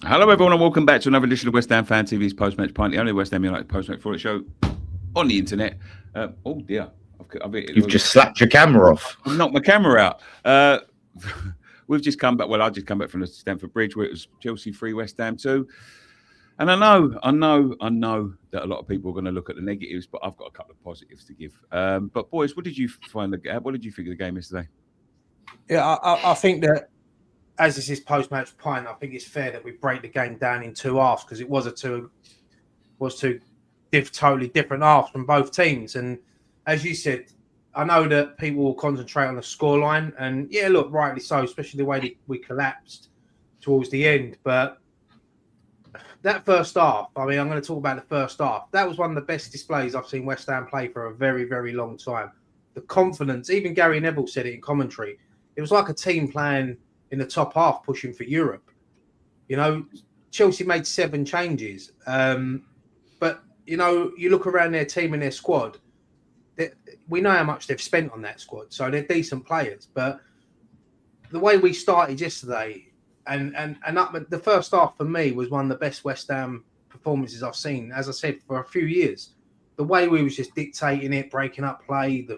Hello, everyone, and welcome back to another edition of West Ham Fan TV's Post-Match Pint, the only West Ham United post-match for it show on the internet. Oh, dear. You've just slapped your camera off. I've knocked my camera out. We've just come back. Well, I just come back from the Stamford Bridge where it was Chelsea 3, West Ham 2. And I know that a lot of people are going to look at the negatives, but I've got a couple of positives to give. But, boys, what did you think of the game yesterday? Yeah, I think that as this is post-match pint, I think it's fair that we break the game down in two halves because it was two totally different halves from both teams. And as you said, I know that people will concentrate on the scoreline, and yeah, look, rightly so, especially the way that we collapsed towards the end. But that first half, I mean, I'm going to talk about the first half. That was one of the best displays I've seen West Ham play for a very, very long time. The confidence, even Gary Neville said it in commentary, it was like a team playing in the top half, pushing for Europe. You know, Chelsea made 7 changes. But, you know, you look around their team and their squad, we know how much they've spent on that squad. So they're decent players. But the way we started yesterday, and the first half for me was one of the best West Ham performances I've seen, as I said, for a few years. The way we was just dictating it, breaking up play,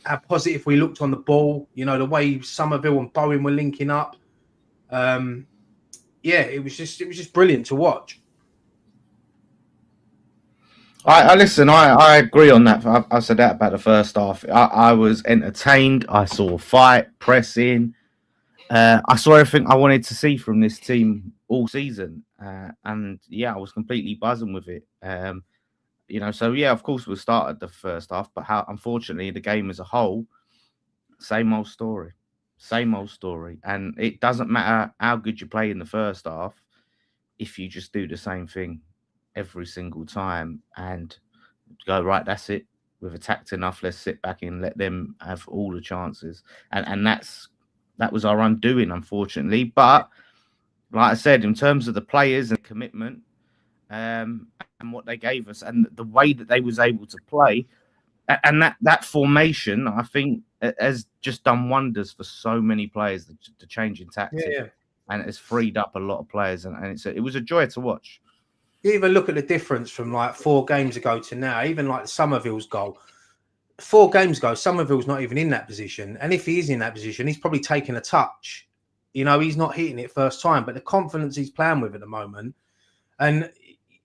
how positive we looked on the ball, you know, the way Somerville and Bowen were linking up. It was just brilliant to watch. I listen. I agree on that. I said that about the first half. I was entertained. I saw fight, pressing. I saw everything I wanted to see from this team all season, and yeah, I was completely buzzing with it. You know, so yeah, of course, we started the first half, but unfortunately, the game as a whole, same old story. And it doesn't matter how good you play in the first half if you just do the same thing every single time and go, right, that's it. We've attacked enough. Let's sit back and let them have all the chances. And that was our undoing, unfortunately. But like I said, in terms of the players and commitment, and what they gave us and the way that they was able to play and that formation, I think, has just done wonders for so many players, the change in tactics. Yeah. And it's freed up a lot of players, and it was a joy to watch. You even look at the difference from like 4 games ago to now, even like Somerville's goal. 4 games ago, Somerville's not even in that position. And if he is in that position, he's probably taking a touch. You know, he's not hitting it first time, but the confidence he's playing with at the moment. And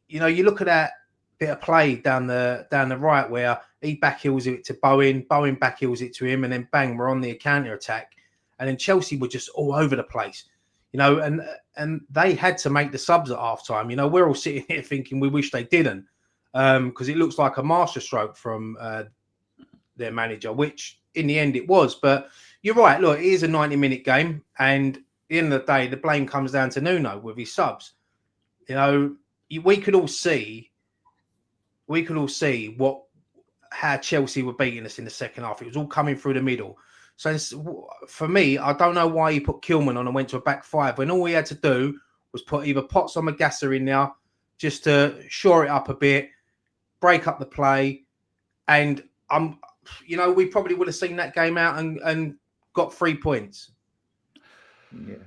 you know, you look at that bit of play down the right where he backheels it to Bowen backheels it to him, and then bang, we're on the counter attack. And then Chelsea were just all over the place, you know, and they had to make the subs at half time. You know, we're all sitting here thinking we wish they didn't, because it looks like a masterstroke from their manager, which in the end it was. But you're right. Look, it is a 90-minute game, and at the end of the day, the blame comes down to Nuno with his subs. You know, we could all see how Chelsea were beating us in the second half. It was all coming through the middle. So for me, I don't know why he put Kilman on and went to a back 5 when all he had to do was put either Potts or Magassa in there just to shore it up a bit, break up the play, and you know, we probably would have seen that game out and got 3 points. Yeah.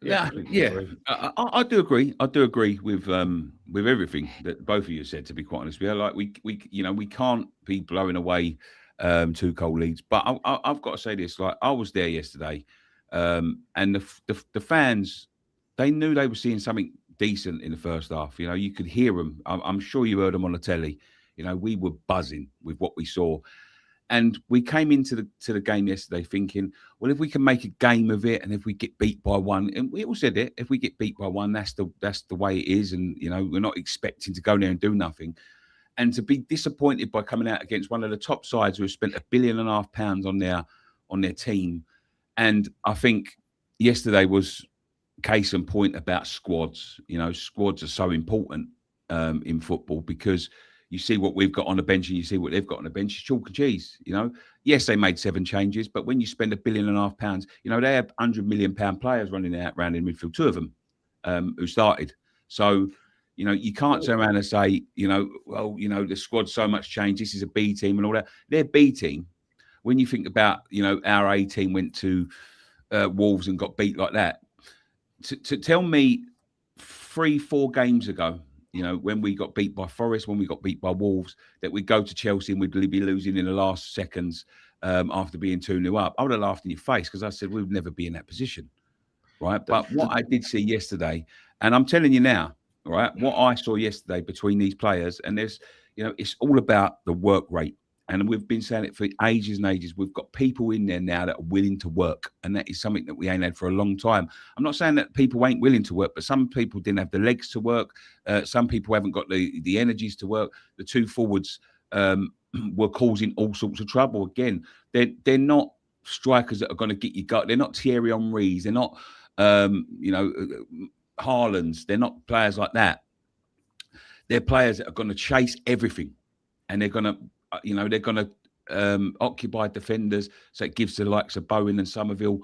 I do agree. I do agree with everything that both of you said. To be quite honest with you, like we can't be blowing away 2 goal leads. But I've got to say this: like I was there yesterday, and the fans, they knew they were seeing something decent in the first half. You know, you could hear them. I'm sure you heard them on the telly. You know, we were buzzing with what we saw. And we came into the game yesterday thinking, well, if we can make a game of it, and if we get beat by 1, and we all said it, if we get beat by 1, that's the way it is, and you know we're not expecting to go there and do nothing, and to be disappointed by coming out against one of the top sides who have spent £1.5 billion on their team, and I think yesterday was case in point about squads. You know, squads are so important in football because you see what we've got on the bench and you see what they've got on the bench. It's chalk and cheese, you know. Yes, they made 7 changes, but when you spend £1.5 billion, you know, they have £100 million players running out around in midfield, 2 of them who started. So, you know, you can't turn around and say, you know, well, you know, the squad's so much change. This is a B team and all that. Their B team, when you think about, you know, our A team went to Wolves and got beat like that. to tell me 3-4 games ago, when we got beat by Forest, when we got beat by Wolves, that we'd go to Chelsea and we'd be losing in the last seconds after being 2-0 up, I would have laughed in your face because I said we would never be in that position, right? But what I did see yesterday, and I'm telling you now, right, what I saw yesterday between these players, and there's, it's all about the work rate. And we've been saying it for ages and ages. We've got people in there now that are willing to work. And that is something that we ain't had for a long time. I'm not saying that people ain't willing to work, but some people didn't have the legs to work. Some people haven't got the energies to work. The two forwards were causing all sorts of trouble. Again, they're not strikers that are going to get you gut. They're not Thierry Henrys. They're not, Haalands. They're not players like that. They're players that are going to chase everything. And they're going to, they're going to occupy defenders, so it gives the likes of Bowen and Somerville,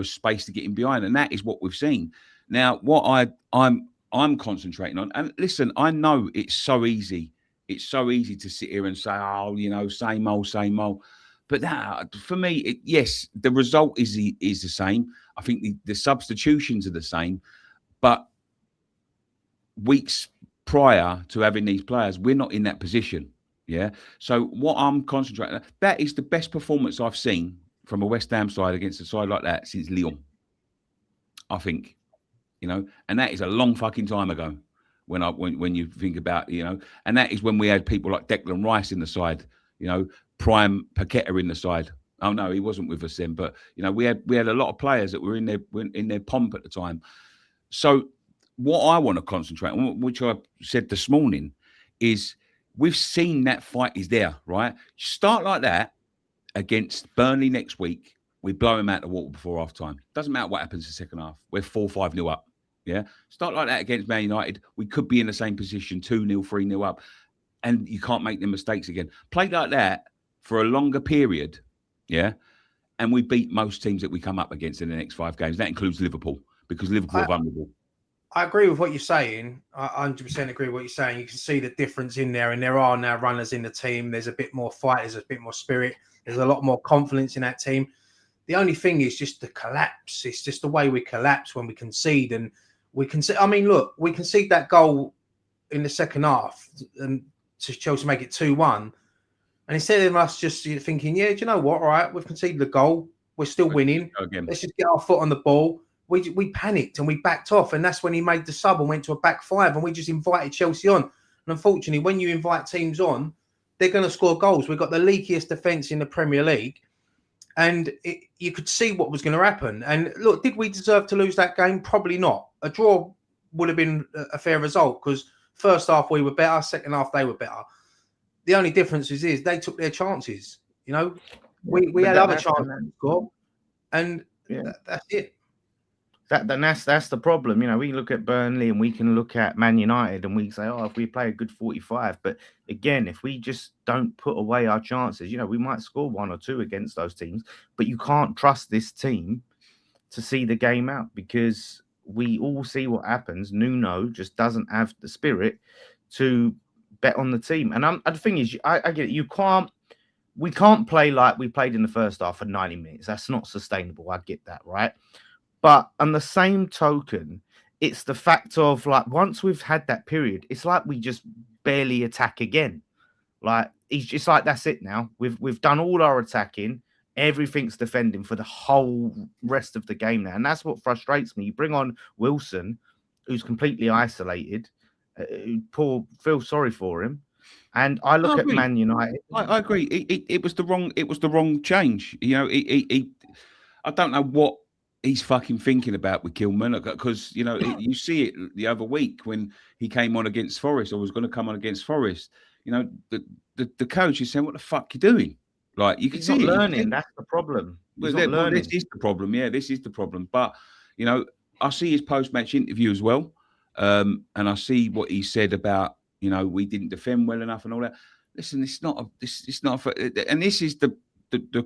space to get in behind, and that is what we've seen. Now, what I'm concentrating on, and listen, I know it's so easy. It's so easy to sit here and say, oh, same old. But that, for me, yes, the result is the same. I think the substitutions are the same, but weeks prior to having these players, we're not in that position. Yeah. So what I'm concentrating on, that is the best performance I've seen from a West Ham side against a side like that since Lyon. I think, and that is a long fucking time ago when you think about, and that is when we had people like Declan Rice in the side, Prime Paqueta in the side. Oh no, he wasn't with us then, but we had a lot of players that were in their pomp at the time. So what I want to concentrate on, which I said this morning, is we've seen that fight is there, right? Start like that against Burnley next week. We blow him out the water before half time. Doesn't matter what happens in the second half. We're 4-5-0 up. Yeah. Start like that against Man United. We could be in the same position, 2-0, 3-0 up. And you can't make the mistakes again. Play like that for a longer period. Yeah. And we beat most teams that we come up against in the next 5 games. That includes Liverpool, because Liverpool are vulnerable. I agree with what you're saying. I 100% agree with what you're saying. You can see the difference in there, and there are now runners in the team. There's a bit more fight. There's a bit more spirit. There's a lot more confidence in that team. The only thing is just the collapse. It's just the way we collapse when we concede. And we concede. I mean, look, we concede that goal in the second half and to Chelsea make it 2-1. And instead of us just thinking, yeah, do you know what? All right, we've conceded the goal. We're still winning. Let's just get our foot on the ball. We panicked and we backed off, and that's when he made the sub and went to a back 5, and we just invited Chelsea on. And unfortunately, when you invite teams on, they're going to score goals. We've got the leakiest defence in the Premier League, and you could see what was going to happen. And look, did we deserve to lose that game? Probably not. A draw would have been a fair result, because first half we were better, second half they were better. The only difference is they took their chances. We had other chances to score, and that's it. That's the problem. We look at Burnley and we can look at Man United and we say, oh, if we play a good 45. But again, if we just don't put away our chances, we might score 1 or 2 against those teams, but you can't trust this team to see the game out, because we all see what happens. Nuno just doesn't have the spirit to bet on the team. And the thing is, I get it. We can't play like we played in the first half for 90 minutes. That's not sustainable. I get that, right? But on the same token, it's the fact of, like, once we've had that period, it's like we just barely attack again. Like, it's just like, that's it now. We've done all our attacking. Everything's defending for the whole rest of the game now. And that's what frustrates me. You bring on Wilson, who's completely isolated. Feel sorry for him. And I look at Man United. I agree. It was the wrong change. I don't know what he's fucking thinking about with Kilman, because you see it the other week when he came on against Forest, or was going to come on against Forest. The coach is saying, "What the fuck you doing?" Like, you can see he's not learning. That's the problem. He's not learning. This is the problem. Yeah, this is the problem. But I see his post-match interview as well, and I see what he said about we didn't defend well enough and all that. Listen, it's not. And this is the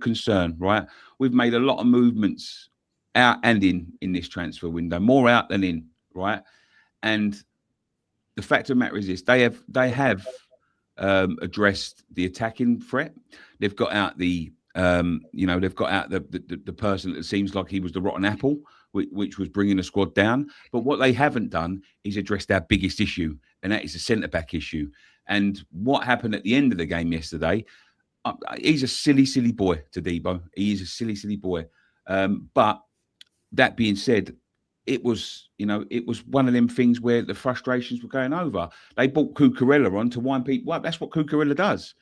concern, right? We've made a lot of movements out and in this transfer window, more out than in, right? And the fact of the matter is this: they have addressed the attacking threat. They've got out the person that seems like he was the rotten apple, which was bringing the squad down. But what they haven't done is addressed our biggest issue, and that is the centre-back issue. And what happened at the end of the game yesterday, he's a silly boy, Todibo. He is a silly boy. But that being said, it was one of them things where the frustrations were going over. They brought Cucurella on to wind people up. That's what Cucurella does.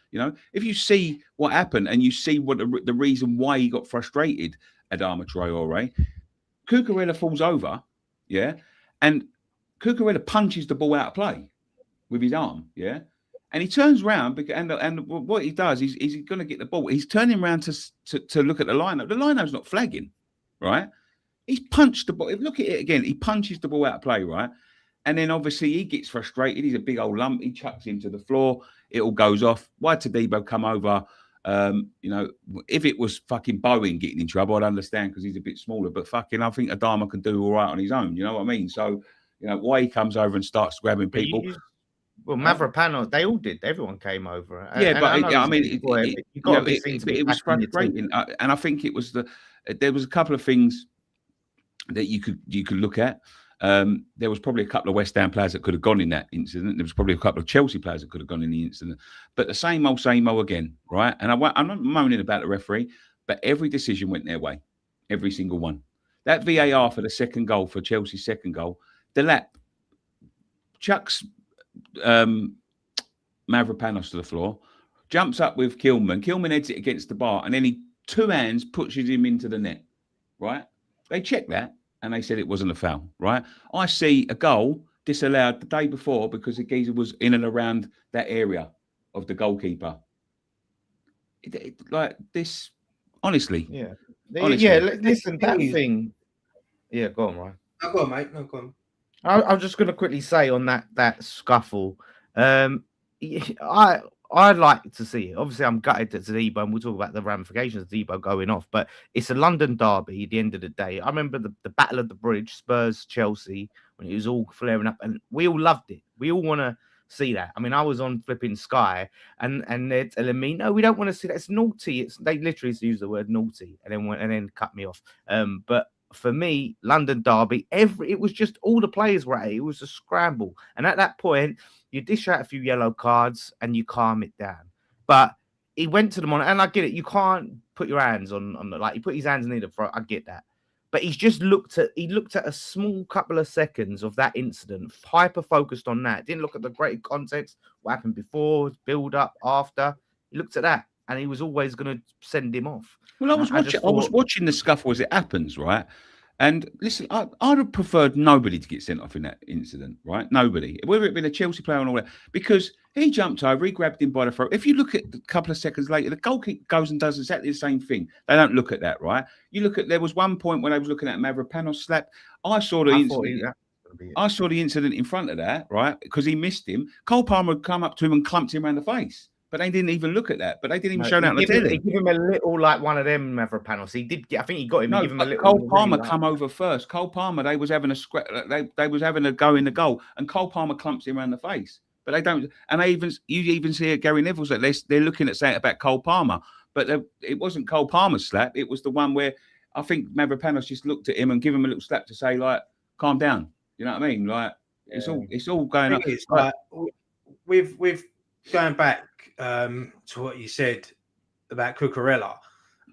If you see what happened and you see what the reason why he got frustrated, Adama Traore, Cucurella falls over, yeah, and Cucurella punches the ball out of play with his arm, yeah, and he turns around and what he does is he's going to get the ball. He's turning around to look at the lineup. The lineup's not flagging, right? He's punched the ball. Look at it again. He punches the ball out of play, right? And then obviously he gets frustrated. He's a big old lump. He chucks him to the floor. It all goes off. Why Todibo come over? If it was fucking Bowen getting in trouble, I'd understand because he's a bit smaller. But fucking, I think Adama can do all right on his own. You know what I mean? So, why he comes over and starts grabbing people. Mavropanos, they all did. Everyone came over. Yeah, it was frustrating. And I think it was there was a couple of things that you could look at. There was probably a couple of West Ham players that could have gone in that incident. There was probably a couple of Chelsea players that could have gone in the incident. But the same old again, right? And I'm not moaning about the referee, but every decision went their way. Every single one. That VAR for the second goal, for Chelsea's second goal, Delap chucks Mavropanos to the floor, jumps up with Kilman. Kilman heads it against the bar, and then he two hands pushes him into the net, right? They checked that, and they said it wasn't a foul, right? I see a goal disallowed the day before because the geezer was in and around that area of the goalkeeper. Like this, honestly. Yeah. Listen, that thing. Yeah, go on, Ryan. No, go on, mate. No, go on. I'm just going to quickly say on that scuffle. I'd like to see it. Obviously, I'm gutted at Todibo, and we'll talk about the ramifications of Todibo going off. But it's a London derby at the end of the day. I remember the Battle of the Bridge, Spurs, Chelsea, when it was all flaring up, and we all loved it. We all want to see that. I mean, I was on flipping Sky, and they're telling me, no, we don't want to see that. It's naughty. They literally use the word naughty, and then cut me off. But for me, London derby, it was just all the players were at it. It was a scramble, and at that point, you dish out a few yellow cards and you calm it down. But he went to the monitor, and I get it. You can't put your hands on the, like, he put his hands near the front. I get that. But he's just looked at a small couple of seconds of that incident, hyper focused on that. Didn't look at the greater context, what happened before, build up, after. He looked at that, and he was always going to send him off. Well, I was watching the scuffle as it happens, right? And listen, I'd have preferred nobody to get sent off in that incident, right? Nobody. Whether it been a Chelsea player and all that. Because he jumped over, he grabbed him by the throat. If you look at a couple of seconds later, the goalkeeper goes and does exactly the same thing. They don't look at that, right? You look at, there was one point when I was looking at Mavropanos slap. I saw the incident in front of that, right? Because he missed him. Cole Palmer had come up to him and clumped him around the face. But they didn't even look at that. But they didn't even show that on the telly. They give him a little, like one of them Mavropanos. He did get, I think he got him. No, give him a little. Cole Palmer come over first. Cole Palmer, they was having a scrap. They was having a go in the goal, and Cole Palmer clumps him around the face. But they don't. And you even see at Gary Neville's that they're looking at saying about Cole Palmer, but it wasn't Cole Palmer's slap. It was the one where I think Mavropanos just looked at him and give him a little slap to say, like, calm down. You know what I mean? Like, it's all going up. Like, with going back to what you said about Cucurella,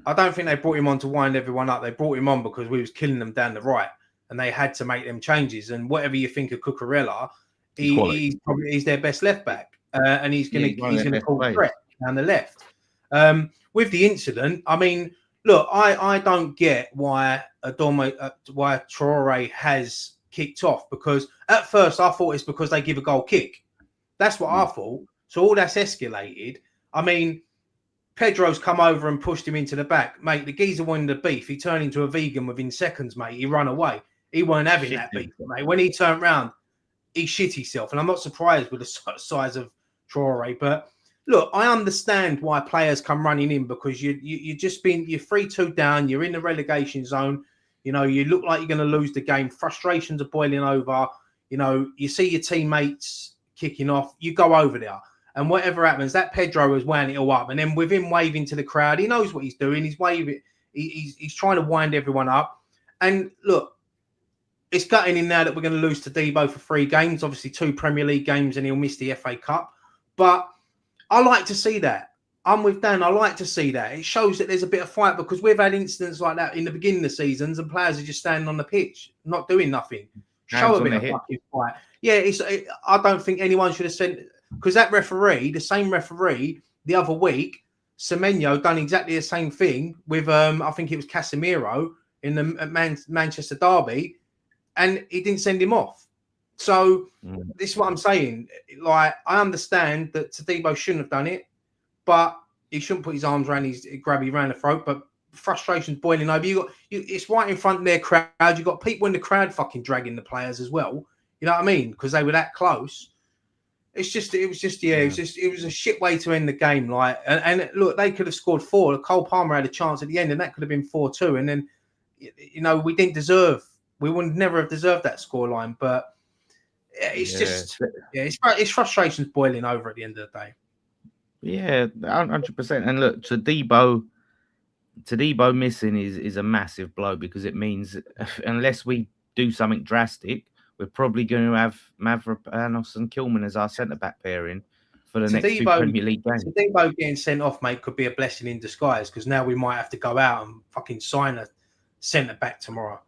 I don't think they brought him on to wind everyone up. They brought him on because we was killing them down the right, and they had to make them changes. And whatever you think of Cucurella, he's their best left back, and he's going to call threat down the left. With the incident, I mean, look, I don't get why why Traore has kicked off, because at first I thought it's because they give a goal kick. That's what I thought. So all that's escalated. I mean, Pedro's come over and pushed him into the back. Mate, the geezer wanted the beef. He turned into a vegan within seconds, mate. He ran away. He weren't having that beef, mate. When he turned round, he shit himself. And I'm not surprised with the size of Traore. But look, I understand why players come running in, because you're 3-2 down. You're in the relegation zone. You know, you look like you're going to lose the game. Frustrations are boiling over. You know, you see your teammates kicking off. You go over there. And whatever happens, that Pedro is weighing it all up. And then with him waving to the crowd, he knows what he's doing. He's waving. He's trying to wind everyone up. And look, it's gutting in now that we're going to lose to Debo for 3 games, obviously 2 Premier League games, and he'll miss the FA Cup. But I like to see that. I'm with Dan. I like to see that. It shows that there's a bit of fight, because we've had incidents like that in the beginning of seasons, and players are just standing on the pitch, not doing nothing. Show a bit of fucking fight. Yeah, I don't think anyone should have sent, because that referee, the same referee, the other week, Semenyo done exactly the same thing with I think it was Casemiro in the Manchester derby, and he didn't send him off. So this is what I'm saying. Like, I understand that Tadibo shouldn't have done it, but he shouldn't put his arms around around the throat. But frustration's boiling over. It's right in front of their crowd. You got people in the crowd fucking dragging the players as well. You know what I mean? Because they were that close. It was a shit way to end the game. Like, and look, they could have scored 4. Cole Palmer had a chance at the end, and that could have been 4-2. And then, we would never have deserved that scoreline. But it's frustration's boiling over at the end of the day. Yeah, 100%. And look, Tadibo missing is a massive blow, because it means unless we do something drastic, we're probably going to have Mavropanos and Kilman as our centre-back pairing for the next 2 Premier League games. Tadibo getting sent off, mate, could be a blessing in disguise, because now we might have to go out and fucking sign a centre-back tomorrow.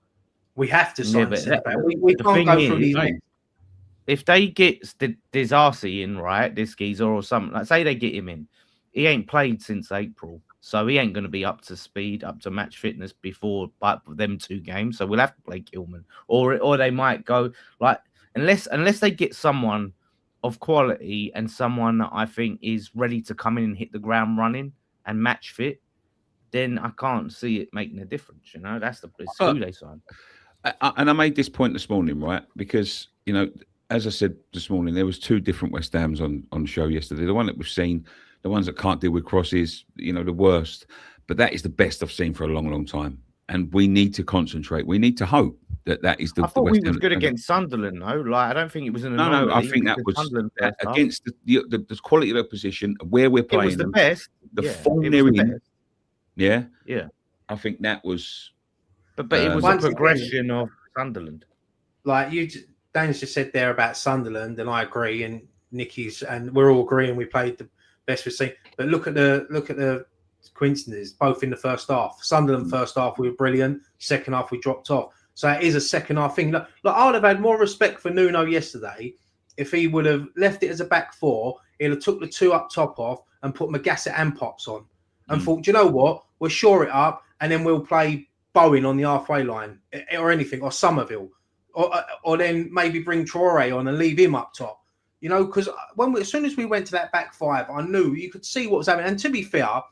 We have to sign a centre-back. We can't go through these things. If they get Desarcy in, right, this geezer or something, like say they get him in, he ain't played since April. So he ain't going to be up to speed, up to match fitness before them 2 games. So we'll have to play Kilman, or they might go like unless they get someone of quality and someone that I think is ready to come in and hit the ground running and match fit, then I can't see it making a difference. You know, that's who they sign. And I made this point this morning, right? Because as I said this morning, there was 2 different West Hams on show yesterday. The one that we've seen. The ones that can't deal with crosses, the worst. But that is the best I've seen for a long, long time. And we need to concentrate. We need to hope that is the. I thought we was good against Sunderland, though. Like, I don't think it was an anomaly. No. I think that was against the quality of the position where we're playing. It was the best. The form they're in. Yeah. I think that was. But it was a progression of Sunderland. Like Dan's just said there about Sunderland, and I agree. And Nicky's, and we're all agreeing we played the best we've seen. But look at the coincidences, both in the first half. Sunderland first half we were brilliant. Second half we dropped off. So it is a second half thing. Look, I would have had more respect for Nuno yesterday if he would have left it as a back 4. He'd have took the 2 up top off and put Magassett and Pops on, and thought, do you know what? We'll shore it up, and then we'll play Bowen on the halfway line, or anything, or Somerville, or then maybe bring Traore on and leave him up top. Because as soon as we went to that back 5, I knew you could see what was happening. And to be fair,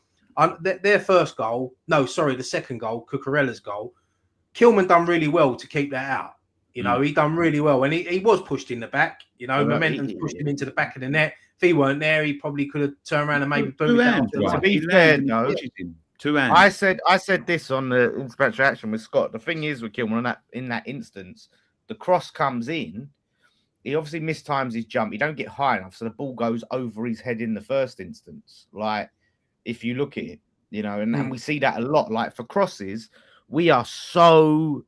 their first goal, the second goal, Cucurella's goal, Kilman done really well to keep that out. He done really well. And he was pushed in the back. Momentum pushed him into the back of the net. If he weren't there, he probably could have turned around and maybe boom it down. To be fair, no. 2 hands. I said this on the Inspector Action with Scott. The thing is with Kilman in that instance, the cross comes in. He obviously mistimes his jump. He don't get high enough, so the ball goes over his head in the first instance. Like, if you look at it, and we see that a lot. Like, for crosses, we are so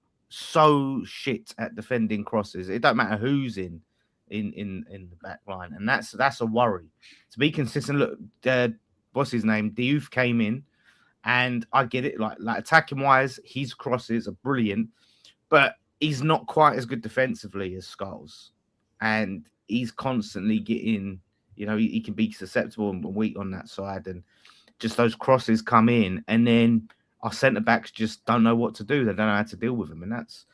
shit at defending crosses. It don't matter who's in the back line, and that's a worry. To be consistent, look, what's his name? Diouf came in, and I get it. Like attacking wise, his crosses are brilliant, but he's not quite as good defensively as Scholes. And he's constantly getting, he can be susceptible and weak on that side. And just those crosses come in, and then our centre backs just don't know what to do. They don't know how to deal with them, and that's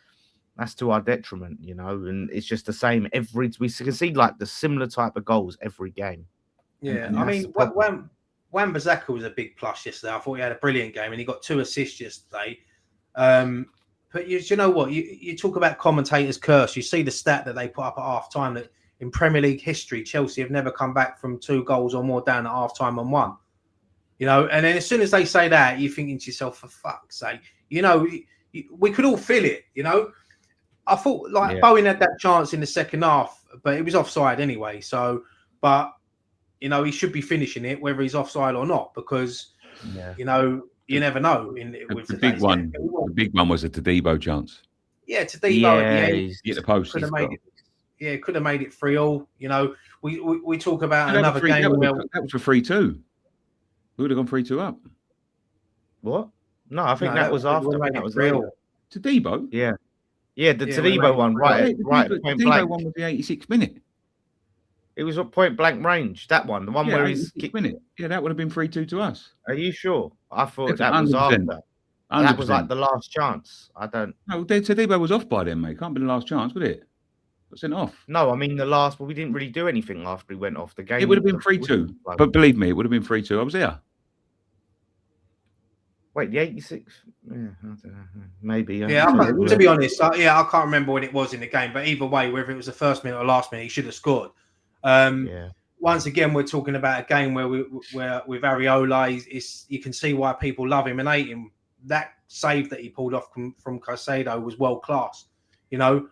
to our detriment, And it's just the same we can see like the similar type of goals every game. Yeah, and I mean, Wan-Bissaka was a big plus yesterday. I thought he had a brilliant game, and he got 2 assists yesterday. But you know what? You talk about commentators' curse. You see the stat that they put up at half-time that in Premier League history, Chelsea have never come back from 2 goals or more down at half-time and won. And then as soon as they say that, you're thinking to yourself, for fuck's sake, we could all feel it, I thought, Bowen had that chance in the second half, but it was offside anyway. So, but, he should be finishing it, whether he's offside or not, because, you never know. The big one was a Tadibo chance. to Debo at the end. he's Get the post. Could have made it. Yeah, could have made it 3-3. You know, we talk about That another was game where that was for 3-2. We would have gone 3-2 up. what? No, I think that was after. I think that was later. To Debo? Yeah. The Yeah, Tadibo one, right The point Debo blank. one was the 86th minute. It was a point blank range. That one, the one where he's 86th minute. Yeah, that would have been 3-2 to us. Are you sure? I thought Definitely, that was 100%. after. That was like 100%. the last chance. I don't. No, Tadibo was off by then, mate. Can't be the last chance, would it? Got sent off. No, I mean the last. Well, we didn't really do anything after he went off the game. It would have been 3-2. But believe me, it would have been 3-2. I was there. Wait, the 86? Yeah, I don't know. Maybe. To be honest, I can't remember what it was in the game. But either way, whether it was the first minute or last minute, he should have scored. Once again, we're talking about a game where with Areola, you can see why people love him and hate him. That save that he pulled off from Caicedo was world class, you know.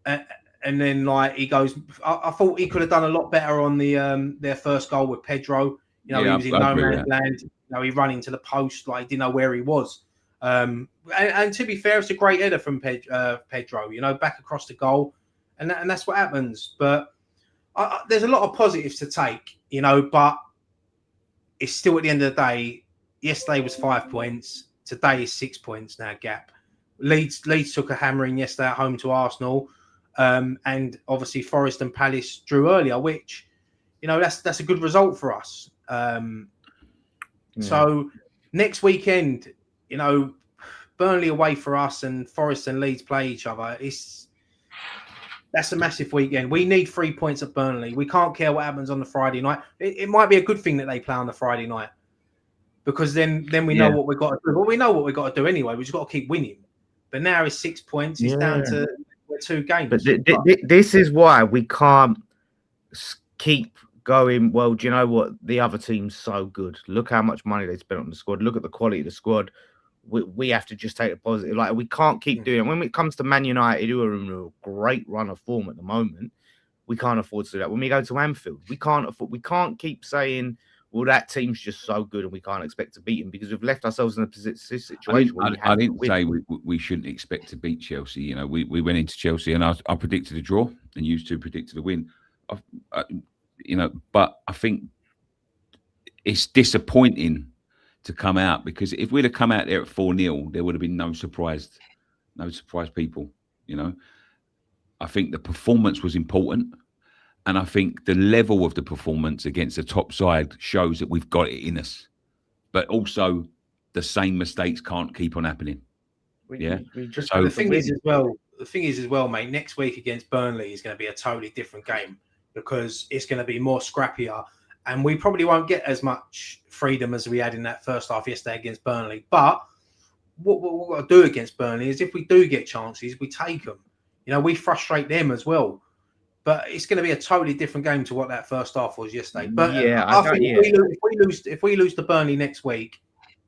And then like he goes, I thought he could have done a lot better on the their first goal with Pedro. You know, he was in no man's land. You know, he ran into the post like he didn't know where he was. And to be fair, it's a great header from Pedro. You know, back across the goal, and that's what happens. But there's a lot of positives to take, you know. But it's still at the end of the day. Yesterday was 5 points. Today is 6 points now gap. Leeds took a hammering yesterday at home to Arsenal, and obviously Forest and Palace drew earlier, which, you know, that's a good result for us. So next weekend, you know, Burnley away for us and Forest and Leeds play each other. That's a massive weekend. We need 3 points at Burnley. We can't care what happens on the Friday night. It might be a good thing that they play on the Friday night, because then we know what we've got to do. Well, we know what we've got to do anyway. We just got to keep winning. But now it's 6 points. It's down to 2 games. But this is why we can't keep going, well, do you know what? The other team's so good. Look how much money they spent on the squad. Look at the quality of the squad. We have to just take it positive. Like, we can't keep doing it. When it comes to Man United, who are in a great run of form at the moment, we can't afford to do that. When we go to Anfield, we can't keep saying, well, that team's just so good and we can't expect to beat them, because we've left ourselves in a situation where I didn't say we shouldn't expect to beat Chelsea. You know, we went into Chelsea and I predicted a draw and you two predicted a win. You know, but I think it's disappointing to come out, because if we'd have come out there at 4-0, there would have been no surprised people. You know, I think the performance was important. And I think the level of the performance against the top side shows that we've got it in us. But also, the same mistakes can't keep on happening. The thing is as well, mate, next week against Burnley is going to be a totally different game, because it's going to be more scrappier. And we probably won't get as much freedom as we had in that first half yesterday against Burnley. But what we've got to do against Burnley is, if we do get chances, we take them. You know, we frustrate them as well. But it's going to be a totally different game to what that first half was yesterday. But I think if we lose to Burnley next week,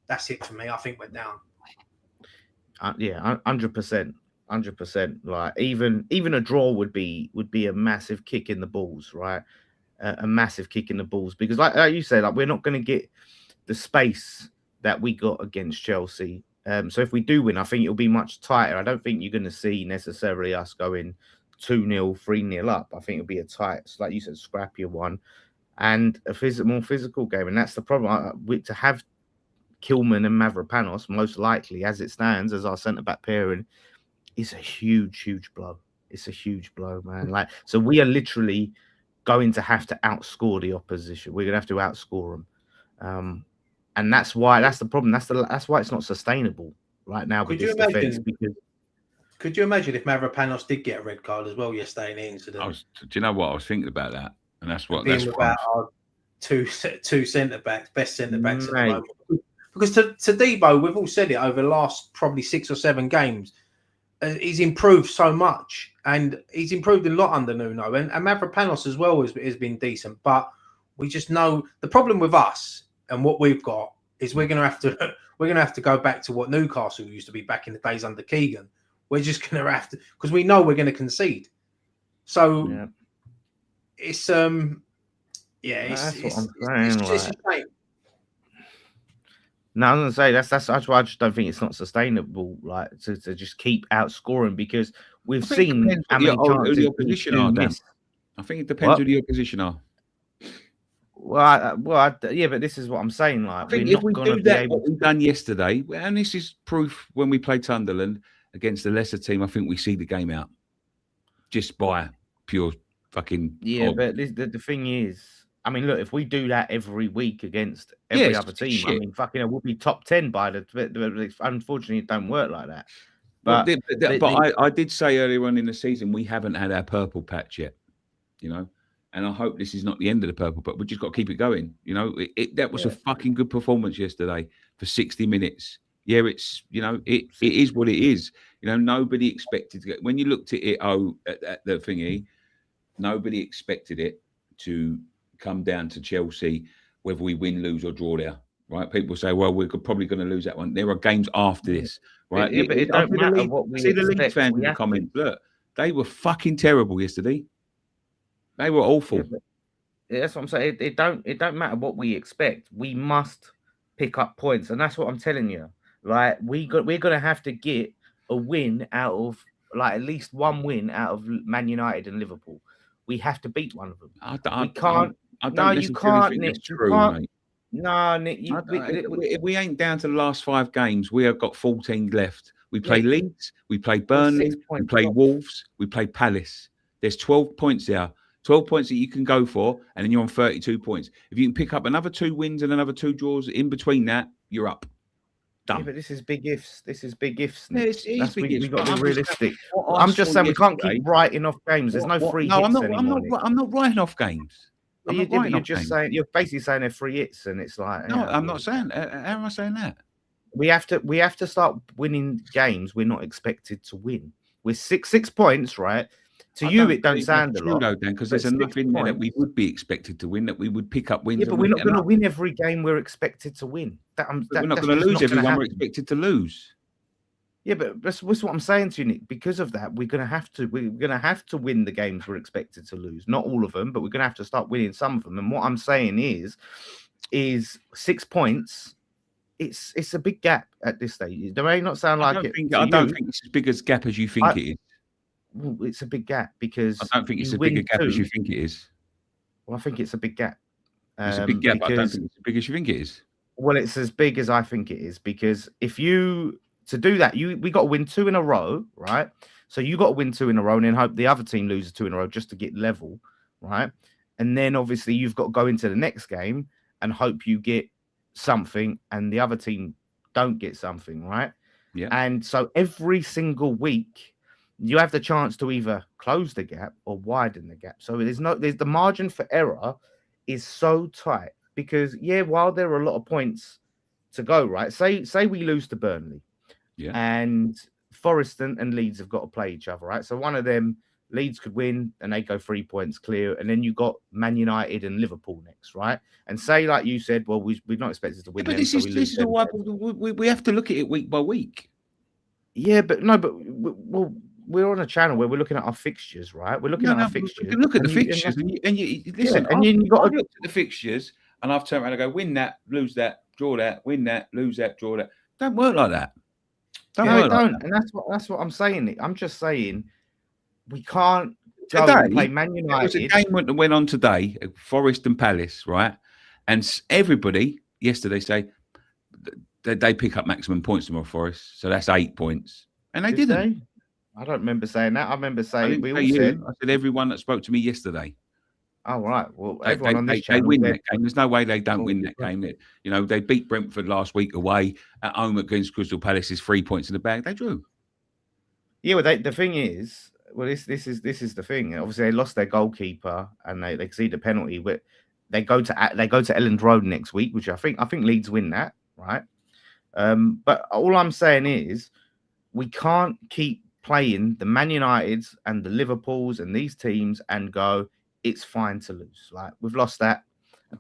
that's it for me. I think we're down. 100%. 100%. Like, even a draw would be a massive kick in the balls, right? A massive kick in the balls, because like you said, like, we're not going to get the space that we got against Chelsea. So if we do win, I think it'll be much tighter. I don't think you're going to see necessarily us going 2-0, 3-0 up. I think it'll be a tight, like you said, scrappier one, and a more physical game. And that's the problem. To have Kilman and Mavropanos, most likely, as it stands, as our centre-back pairing, is a huge blow. It's a huge blow, man. Like, so we are literally going to have to outscore the opposition. We're going to have to outscore them. And that's the problem. That's why it's not sustainable right now with this defence. Because could you imagine if Mavropanos did get a red card as well yesterday in the incident? Do you know what I was thinking about that? And that's about our two centre backs, best centre backs at the moment. Because to Debo, we've all said it over the last probably 6 or 7 games. He's improved so much, and he's improved a lot under Nuno, and Mavropanos as well has been decent. But we just know the problem with us and what we've got is we're going to have to go back to what Newcastle used to be back in the days under Keegan. We're just going to have to, because we know we're going to concede. So it's that's what I'm saying. it's a shame. No, I was gonna say that's why I just don't think it's not sustainable, like to just keep outscoring because we've I think it seen depends how what many who the chances we opposition do are, Dan. miss. I think it depends What? who the opposition are. Yeah, but this is what I'm saying. I Like, we're think if not we gonna do be that, able what to. we've done yesterday, and this is proof when we played Sunderland against the lesser team, I think we see the game out just by pure fucking Yeah, odds. but the thing is, I mean, look, if we do that every week against every Yes, other team, I shit. mean, fucking, hell, we'll be top 10 by the. But unfortunately, it don't work like that. Well, But I did say earlier on in the season we haven't had our purple patch yet, you know, and I hope this is not the end of the purple, but we just got to keep it going. You know, that was a yeah, fucking good performance yesterday for 60 minutes. Yeah, it's it is what it is. You know, nobody expected to get when you looked at it. At the thingy, nobody expected it to come down to Chelsea, whether we win, lose, or draw there. Right? People say, well, we're probably going to lose that one. There are games after yeah, this, right? but it I don't see the matter lead. what I we see the Leeds expect. fans We in the have to. comments. Look, they were fucking terrible yesterday. They were Yeah, awful. but that's what I'm saying. It don't matter what we expect. We must pick up points, and that's what I'm telling you. Like, we're gonna have to get a win out of, like, at least one win out of Man United and Liverpool. We have to beat one of them. I, We I, I, can't. I No, don't you necessarily can't, think that's Nick. You true, can't. mate. No, Nick. If we ain't down to the last 5 games, we have got 14 left. We play Nick, Leeds, we play we're 6 Burnley, we points play off. Wolves, we play Palace. There's 12 points there. 12 points that you can go for, and then you're on 32 points. If you can pick up another 2 wins and another 2 draws in between that, you're up. Yeah, Done. but this is big ifs. This is big ifs, Yeah, Nick. it is That's big we ifs, got but to be I'm just saying, realistic. what I I'm just saw saying we can't keep yesterday. writing off games. There's no free No, hits anymore, Nick. I'm not writing off games. I'm not Yeah, but writing you're off just games. saying you're basically saying they're free hits, and it's like, No, yeah, I'm well, not saying. How am I saying that? we have to start winning games we're not expected to win. We're six points, right? To I you, don't it don't believe that's sound a true lot, though, Dan, because but there's enough in there that we 6 points. would be expected to win, that we would pick up Yeah, wins but and we're win not them going to up. win every game we're expected to win. But we're not That's going to just lose not going to everyone we're happen. expected to lose. Yeah, but that's what I'm saying to you, Nick. Because of that, we're going to have to win the games we're expected to lose. Not all of them, but we're going to have to start winning some of them. And what I'm saying is 6 points. It's a big gap at this stage. It may not sound like it to I don't you. think it's as big a gap as you think it is. Well, it's a big gap I because don't think it's you as big a win gap as you two. think it is. Well, I think it's a big gap. It's a big gap, but I don't Because think it's as big as you think it is. well, it's as big as I think it is because if you to do that, we got to win 2 in a row, right? So you got to win 2 in a row and then hope the other team loses 2 in a row just to get level, right? And then obviously you've got to go into the next game and hope you get something and the other team don't get something, right? Yeah. And so every single week you have the chance to either close the gap or widen the gap. So there's the margin for error is so tight because while there are a lot of points to go, right? Say we lose to Burnley, Yeah. and Forest and Leeds have got to play each other, right? So one of them, Leeds could win and they go 3 points clear, and then you got Man United and Liverpool next, right? And say, like you said, well, we're not expected to win But them, this so we lose is them. why we have to look at it week by week. Yeah, but no, but well, we're on a channel where we're looking at our fixtures, right? We're looking at our fixtures. You look at the and you- fixtures, and you listen. and then you got I've looked at the fixtures, and I've turned around and go, win that, lose that, draw that, win that, lose that, draw that. Don't work like that. No, it don't. And that's what I'm saying, Nick. I'm just saying we can't go and play Man United. There was a game that went on today, Forest and Palace, right? And everybody yesterday say they pick up maximum points tomorrow, Forest. So that's 8 points. And they didn't. I don't remember saying that. I remember saying we all said. I said everyone that spoke to me yesterday. Oh, right. Well, everyone on this channel, they win that game. There's no way they don't win that game. They beat Brentford last week away at home against Crystal Palace. Is 3 points in the bag. They drew. Yeah, well, the thing is, this is the thing. Obviously, they lost their goalkeeper and they conceded a penalty. But they go to Elland Road next week, which I think Leeds win that, right? But all I'm saying is we can't keep playing the Man Uniteds and the Liverpools and these teams and go, it's fine to lose. Like, we've lost that,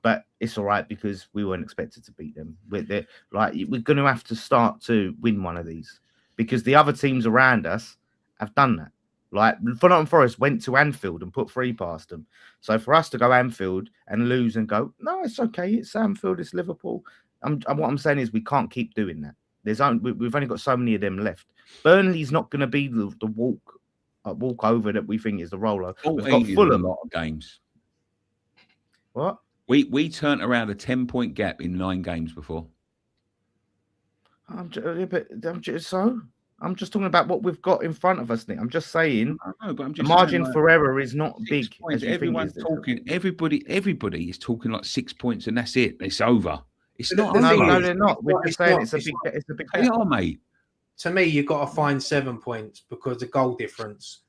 but it's all right because we weren't expected to beat them. We're going to have to start to win one of these because the other teams around us have done that. Like, Fulham Forest went to Anfield and put 3 past them. So for us to go Anfield and lose and go, no, it's okay. It's Anfield, it's Liverpool. What I'm saying is we can't keep doing that. We've only got so many of them left. Burnley's not going to be the walk over that we think is the roller. We've got Fulham. A lot of games. What? We turned around a 10-point gap in 9 games before. I'm just talking about what we've got in front of us, Nick. I'm just saying the margin for error is not big as you think. Everybody is talking like 6 points and that's it. It's over. It's not. No, they're not. We're just saying it's a big. They are, mate. To me, you've got to find 7 points because of goal difference.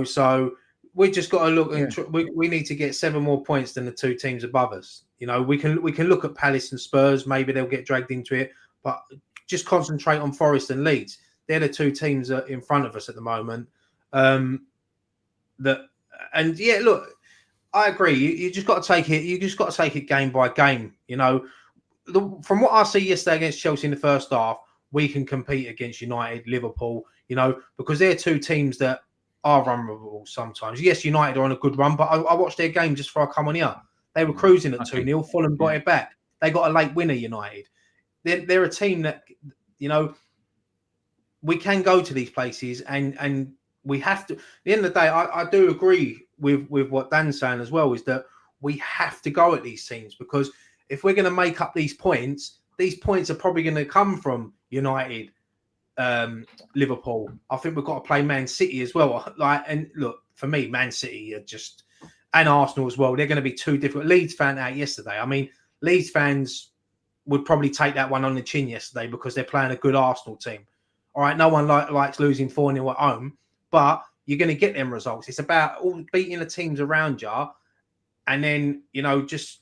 So we just got to look and we need to get 7 more points than the 2 teams above us. We can look at Palace and Spurs. Maybe they'll get dragged into it, but just concentrate on Forest and Leeds. They're the 2 teams that are in front of us at the moment. Look, I agree. You just got to take it. You just got to take it game by game. From what I see yesterday against Chelsea in the first half, we can compete against United, Liverpool. Because they're 2 teams that are vulnerable sometimes. Yes, United are on a good run, but I watched their game just before I come on here. They were cruising at 2-0. Fulham got it back. They got a late winner. United. They're a team that we can go to these places and we have to. At the end of the day, I do agree with what Dan's saying as well, is that we have to go at these teams because if we're going to make up these points are probably going to come from United, Liverpool. I think we've got to play Man City as well. And look, for me, Man City are just, and Arsenal as well. They're going to be 2 different. Leeds found out yesterday. I mean, Leeds fans would probably take that one on the chin yesterday because they're playing a good Arsenal team. All right, no one likes losing 4-0 at home, but you're going to get them results. It's about all beating the teams around you, and then just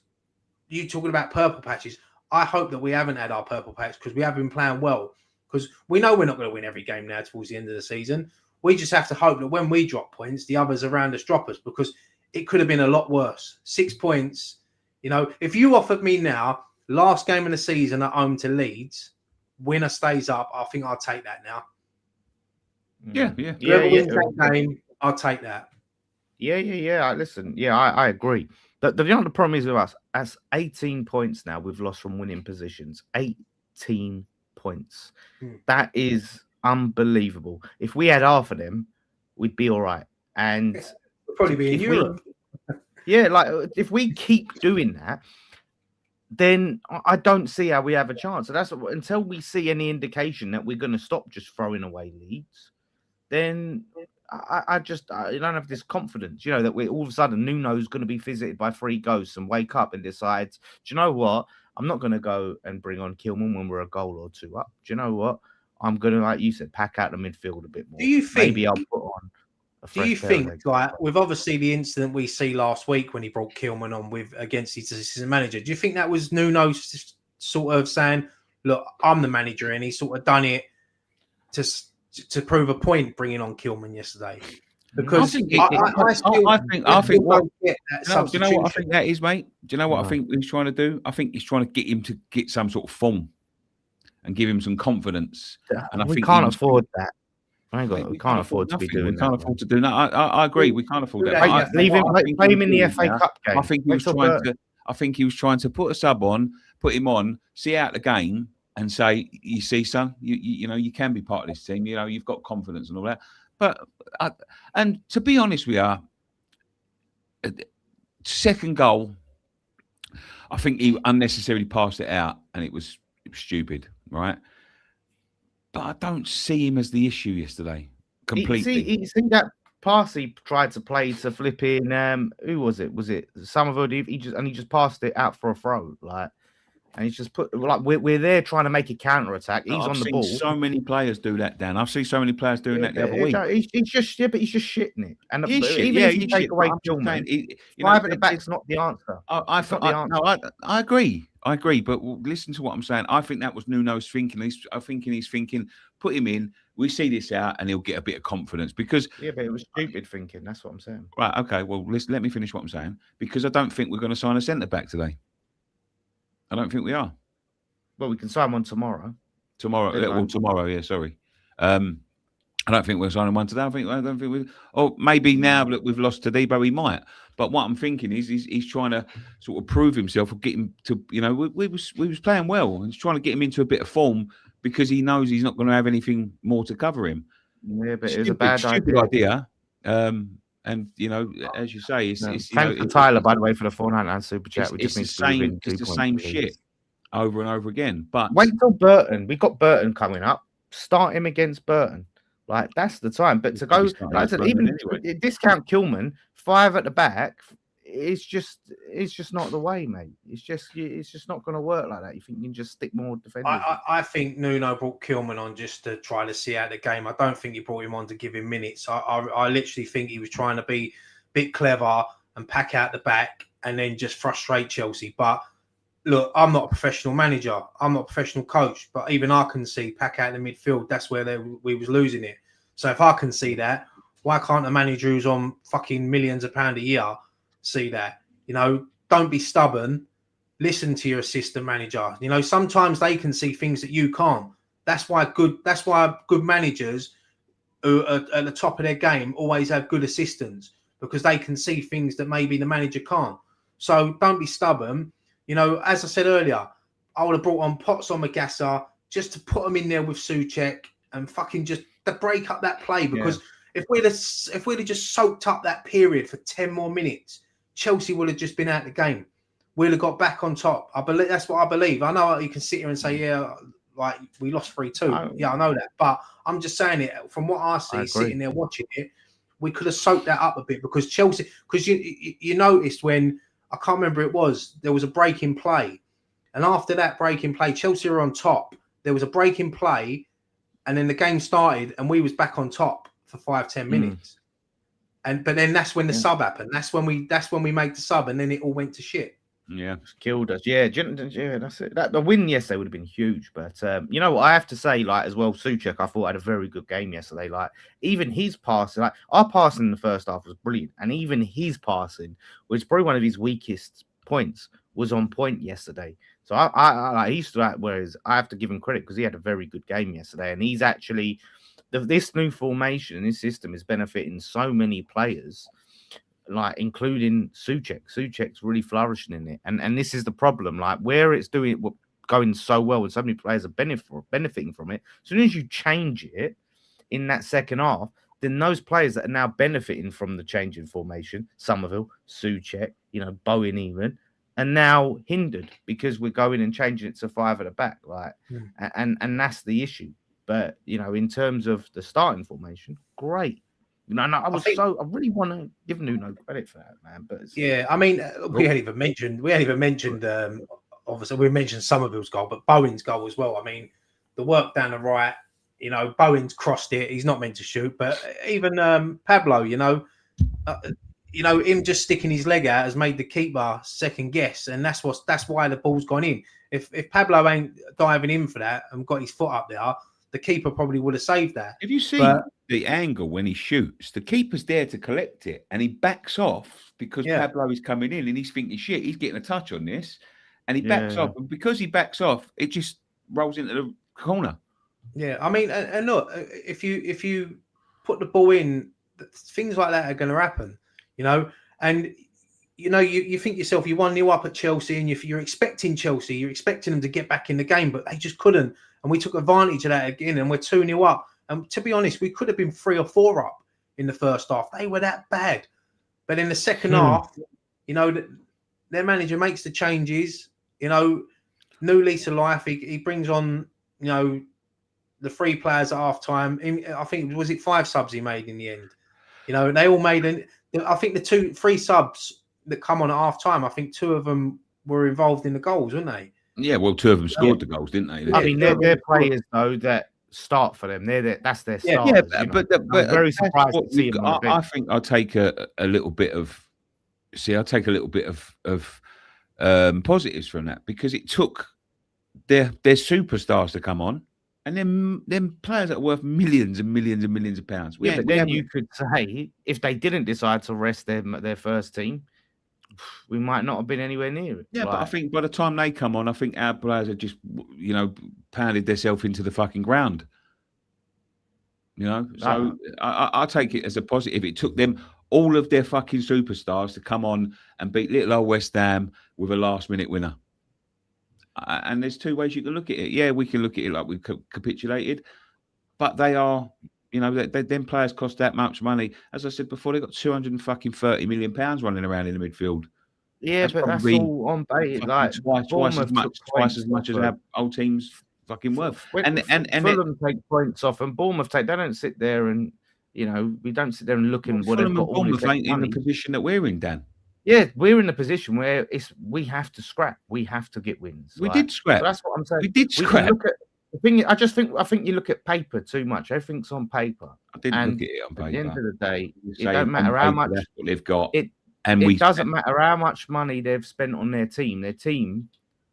you talking about purple patches. I hope that we haven't had our purple patch because we have been playing well. Because we know we're not going to win every game now towards the end of the season. We just have to hope that when we drop points, the others around us drop us because it could have been a lot worse. 6 points. If you offered me now, last game of the season at home to Leeds, winner stays up, I think I'll take that now. Yeah. Game, I'll take that. Yeah. Listen, I agree. The problem is with us, that's 18 points now we've lost from winning positions. 18 points. That is unbelievable. If we had half of them, we'd be all right. And we'll probably be in Europe. If we keep doing that, then I don't see how we have a chance. So that's until we see any indication that we're going to stop just throwing away leads, then I don't have this confidence, that we're all of a sudden Nuno's going to be visited by 3 ghosts and wake up and decides, do you know what? I'm not going to go and bring on Kilman when we're a goal or 2 up. Do you know what? I'm going to, like you said, pack out the midfield a bit more. Do you think? Maybe I'll put on. Do you think, with obviously the incident we see last week when he brought Kilman on against his assistant manager, do you think that was Nuno sort of saying, "Look, I'm the manager," and he sort of done it to prove a point, bringing on Kilman yesterday? Because I think that is, mate. Do you know what I think he's trying to do? I think he's trying to get him to get some sort of form and give him some confidence. And we can't afford that. We can't afford to be doing that. We can't afford to do that. I agree. We can't afford that. Play him in the FA Cup game. I think he was trying to put a sub on, put him on, see out the game, and say, "You see, son, you can be part of this team. You've got confidence and all that." But and to be honest, we are second goal. I think he unnecessarily passed it out, and it was stupid, right? But I don't see him as the issue yesterday. Completely. You see that pass he tried to play to flipping. Who was it? Was it Somerville? He just passed it out for a throw, and he's just put we're there trying to make a counter attack. He's on the ball. So many players do that, Dan. I've seen so many players doing that the other week. He's just shitting it. And even if you take away Gilman, 5 at the back's not the answer. I agree. But listen to what I'm saying. I think that was Nuno's thinking. He's thinking, put him in. We see this out, and he'll get a bit of confidence because. Yeah, but it was stupid thinking. That's what I'm saying. Right. Okay. Well, let me finish what I'm saying because I don't think we're going to sign a centre back today. I don't think we are. Well, we can sign one tomorrow. Tomorrow. Yeah, sorry. I don't think we're signing one today. I don't think we. Or maybe now that we've lost to Debo, we might. But what I'm thinking is, he's trying to sort of prove himself or get him to. We was playing well, and he's trying to get him into a bit of form because he knows he's not going to have anything more to cover him. Yeah, but it was a bad idea. And as you say, it's thanks to Tyler, by the way, for the 499 super chat. We just need to be within 2 points. It's the same shit over and over again. But wait till Burton. We got Burton coming up. Start him against Burton. Like, that's the time. But to go, like I said, even discount Kilman 5 at the back, it's just not the way, mate. It's just not going to work like that. You think you can just stick more defenders? I think Nuno brought Kilman on just to try to see out the game. I don't think he brought him on to give him minutes. I literally think he was trying to be a bit clever and pack out the back and then just frustrate Chelsea. But look, I'm not a professional manager. I'm not a professional coach. But even I can see pack out the midfield. That's where we was losing it. So if I can see that, why can't a manager who's on fucking millions of pounds a year see that? Don't be stubborn. Listen to your assistant manager. Sometimes they can see things that you can't. That's why good managers who are at the top of their game always have good assistants, because they can see things that maybe the manager can't. So don't be stubborn. As I said earlier, I would have brought on Potts on Magassa just to put them in there with Souček and fucking just to break up that play, because if we'd have just soaked up that period for 10 more minutes, Chelsea would have just been out of the game. We'd have got back on top. I believe that's what I believe. I know you can sit here and say, yeah, like we lost 3-2. Yeah, I know that, but I'm just saying it from what I see, sitting there watching it, we could have soaked that up a bit, because Chelsea, because you noticed when, I can't remember, there was a break in play, and after that break in play, Chelsea were on top. There was a break in play, and then the game started, and we was back on top for 5-10 minutes. But then that's when the sub happened. That's when we made the sub, and then it all went to shit. Yeah, killed us. Yeah, that's it. The win yesterday would have been huge, but what I have to say, like, as well, Souček, I thought had a very good game yesterday. Like, even his passing, like our passing in the first half was brilliant, and even his passing, which probably one of his weakest points, was on point yesterday. So I used to that. Whereas I have to give him credit because he had a very good game yesterday, and he's actually this new formation, this system is benefiting so many players, like including Souček. Souček's really flourishing in it, and this is the problem. Like, where it's going so well, and so many players are benefiting from it. As soon as you change it in that second half, then those players that are now benefiting from the change in formation, Somerville, Souček, Bowen even, are now hindered because we're going and changing it to 5 at the back, like, and that's the issue. But in terms of the starting formation, great. I really want to give Nuno credit for that, man. But I mean, we hadn't even mentioned. Obviously, we mentioned Somerville's goal, but Bowen's goal as well. I mean, the work down the right. Bowen's crossed it. He's not meant to shoot, but even Pablo, him just sticking his leg out has made the keeper second guess, and that's why the ball's gone in. If Pablo ain't diving in for that and got his foot up there, the keeper probably would have saved that. Have you seen the angle when he shoots? The keeper's there to collect it, and he backs off because Pablo is coming in, and he's thinking, shit, he's getting a touch on this, and he backs off. And because he backs off, it just rolls into the corner. Yeah, I mean, and look, if you put the ball in, things like that are going to happen, and you think yourself, you 1-0 up at Chelsea, and you're expecting Chelsea, you're expecting them to get back in the game, but they just couldn't. And we took advantage of that again, and we're 2-0 up. And to be honest, we could have been 3 or 4 up in the first half. They were that bad. But in the second half, their manager makes the changes, new lease of life. He brings on, the 3 players at half time. I think, was it 5 subs he made in the end? They all made, I think the 3 subs that come on at half time, I think 2 of them were involved in the goals, weren't they? Yeah, well, 2 of them scored the goals, didn't they? I mean, they're players though that start for them. That's their start. Yeah, but I'm very surprised to see them. I think I'll take a little bit of. I'll take a little bit of positives from that, because it took their superstars to come on, and then players that are worth millions and millions and millions of pounds. But then you could say, if they didn't decide to rest their first team, we might not have been anywhere near it. Yeah, but I think by the time they come on, I think our players have just, pounded themselves into the fucking ground. You know, so I take it as a positive. It took them all of their fucking superstars to come on and beat little old West Ham with a last-minute winner. And there's two ways you can look at it. Yeah, we can look at it like we capitulated, but they are, you know, them players cost that much money. As I said before, they got 230 million pounds running around in the midfield. Yeah, That's but that's probably all on bait. Like twice as much as our old teams fucking worth. And Fulham take points off, and Bournemouth take. They don't sit there and we don't sit there and look and what they've got all this ain't in the position that we're in, Dan. Yeah, we're in a position where we have to scrap. We have to get wins. We did scrap. So that's what I'm saying. We did scrap. The thing, I think you look at paper too much. Everything's on paper. I didn't look at it on paper. At the end of the day, it don't matter how much that's what they've got. It doesn't matter how much money they've spent on their team. Their team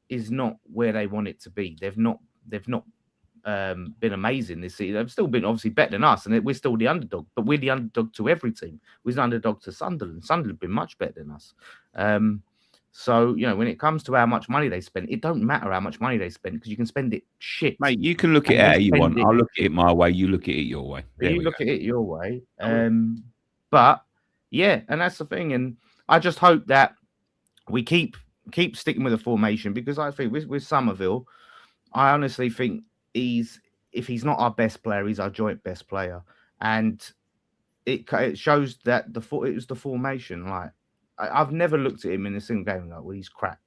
is not where they want it to be. They've not been amazing this season. They've still been obviously better than us, and we're still the underdog. But we're the underdog to every team. We're the underdog to Sunderland. Sunderland have been much better than us. So when it comes to how much money they spend, it don't matter how much money they spend because you can spend it shit. Mate, you can look at it how you want. I'll look at it my way. You look at it your way. You look at it your way. But yeah, and that's the thing. And I just hope that we keep sticking with the formation because I think with Somerville, I honestly think if he's not our best player, he's our joint best player, and it shows that it was the formation. Like I've never looked at him in a single game and go, well, he's crap.